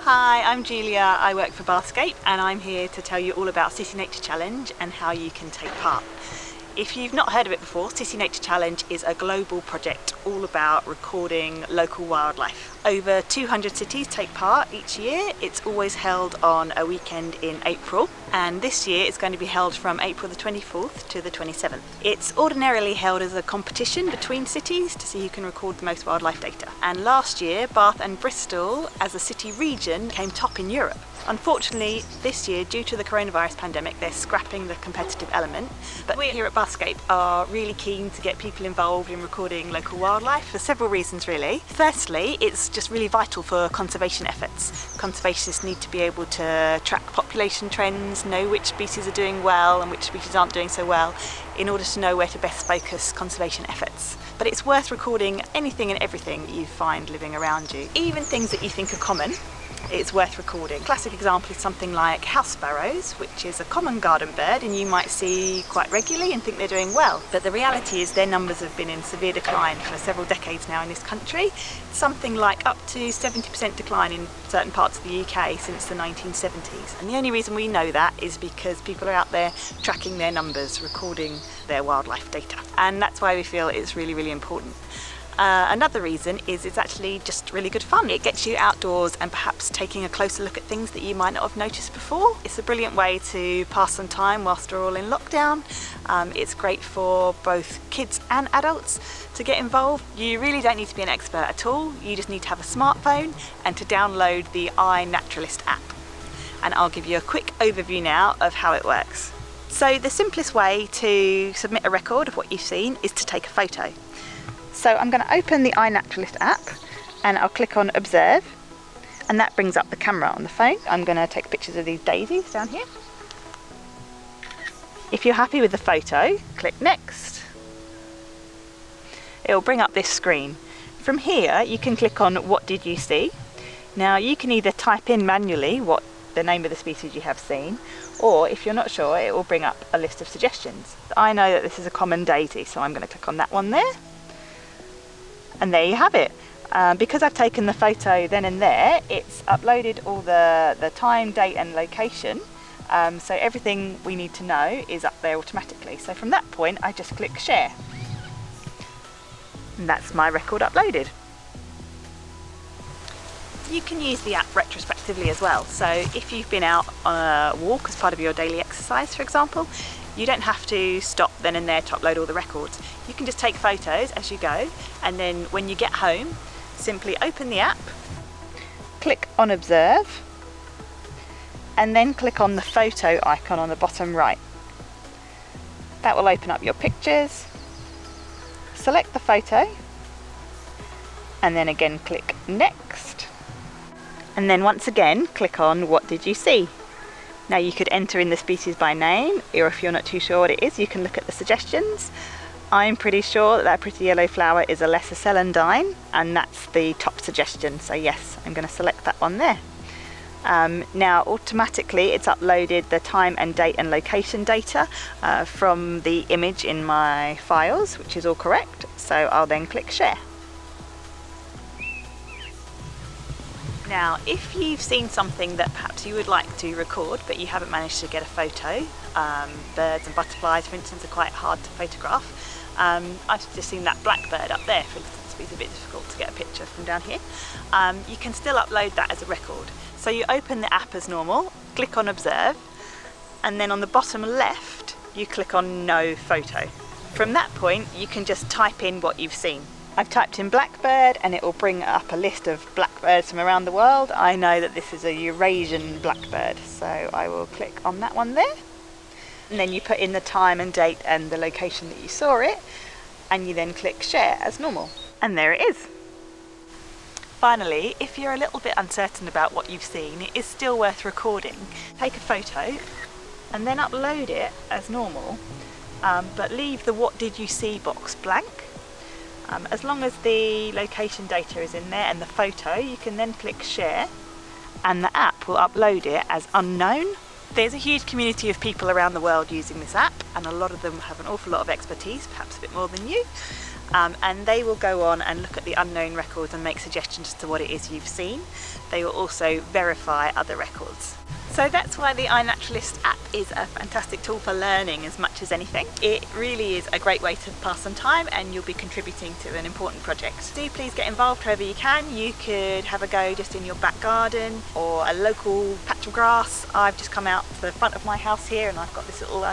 Hi, I'm Julia. I work for Bathscape and I'm here to tell you all about City Nature Challenge and how you can take part. If you've not heard of it before, City Nature Challenge is a global project all about recording local wildlife. Over 200 cities take part each year. It's always held on a weekend in April, and this year it's going to be held from April the 24th to the 27th. It's ordinarily held as a competition between cities to see who can record the most wildlife data. And last year, Bath and Bristol, as a city region, came top in Europe. Unfortunately, this year, due to the coronavirus pandemic, they're scrapping the competitive element. But we here at Bathscape are really keen to get people involved in recording local wildlife for several reasons, really. Firstly, it's just really vital for conservation efforts. Conservationists need to be able to track population trends, know which species are doing well and which species aren't doing so well, in order to know where to best focus conservation efforts. But it's worth recording anything and everything you find living around you, even things that you think are common. It's worth recording. A classic example is something like house sparrows, which is a common garden bird and you might see quite regularly and think they're doing well. But the reality is their numbers have been in severe decline for several decades now in this country. Something like up to 70% decline in certain parts of the UK since the 1970s. And the only reason we know that is because people are out there tracking their numbers, recording their wildlife data. And that's why we feel it's really, really important. Another reason is it's actually just really good fun. It gets you outdoors and perhaps taking a closer look at things that you might not have noticed before. It's a brilliant way to pass some time whilst we're all in lockdown. It's great for both kids and adults to get involved. You really don't need to be an expert at all. You just need to have a smartphone and to download the iNaturalist app. And I'll give you a quick overview now of how it works. So the simplest way to submit a record of what you've seen is to take a photo. So I'm going to open the iNaturalist app and I'll click on Observe, and that brings up the camera on the phone. I'm going to take pictures of these daisies down here. If you're happy with the photo, click Next. It will bring up this screen. From here you can click on What did you see? Now you can either type in manually what the name of the species you have seen, or if you're not sure, it will bring up a list of suggestions. I know that this is a common daisy, so I'm going to click on that one there. And there you have it. Because I've taken the photo then and there, it's uploaded all the time, date and location. So everything we need to know is up there automatically. So from that point, I just click Share. And that's my record uploaded. You can use the app retrospectively as well. So if you've been out on a walk as part of your daily exercise, for example, you don't have to stop then and there to upload all the records. You can just take photos as you go, and then when you get home, simply open the app, click on Observe, and then click on the photo icon on the bottom right. That will open up your pictures. Select the photo, and then again click Next. And then once again, click on What did you see? Now you could enter in the species by name, or if you're not too sure what it is, you can look at the suggestions. I'm pretty sure that pretty yellow flower is a lesser celandine, and that's the top suggestion, so yes, I'm going to select that one there. Now automatically it's uploaded the time and date and location data from the image in my files, which is all correct, so I'll then click Share. Now, if you've seen something that perhaps you would like to record but you haven't managed to get a photo, birds and butterflies for instance are quite hard to photograph. I've just seen that blackbird up there for instance, it's a bit difficult to get a picture from down here. You can still upload that as a record. So you open the app as normal, click on Observe, and then on the bottom left you click on No Photo. From that point you can just type in what you've seen. I've typed in blackbird and it will bring up a list of blackbirds from around the world. I know that this is a Eurasian blackbird, so I will click on that one there. And then you put in the time and date and the location that you saw it, and you then click Share as normal. And there it is. Finally, if you're a little bit uncertain about what you've seen, it is still worth recording. Take a photo and then upload it as normal, but leave the What did you see box blank. As long as the location data is in there and the photo, you can then click Share and the app will upload it as unknown. There's a huge community of people around the world using this app, and a lot of them have an awful lot of expertise, perhaps a bit more than you. and they will go on and look at the unknown records and make suggestions as to what it is you've seen. They will also verify other records. So that's why the iNaturalist app is a fantastic tool for learning as much as anything. It really is a great way to pass some time, and you'll be contributing to an important project. Do please get involved however you can. You could have a go just in your back garden or a local patch of grass. I've just come out to the front of my house here and I've got this little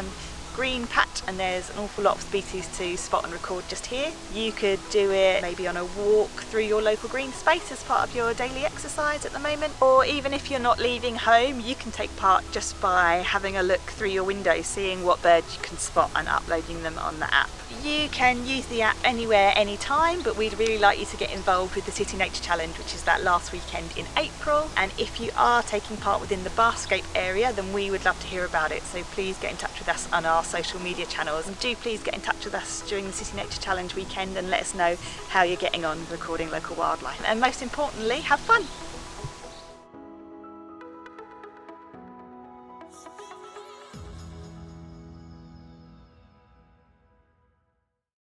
green patch, and there's an awful lot of species to spot and record just here. You could do it maybe on a walk through your local green space as part of your daily exercise at the moment, or even if you're not leaving home, you can take part just by having a look through your window, seeing what birds you can spot and uploading them on the app. You can use the app anywhere, anytime, but we'd really like you to get involved with the City Nature Challenge, which is that last weekend in April. And if you are taking part within the Bathscape area, then we would love to hear about it. So please get in touch with us on our social media channels, and do please get in touch with us during the City Nature Challenge weekend and let us know how you're getting on recording local wildlife. And most importantly, have fun!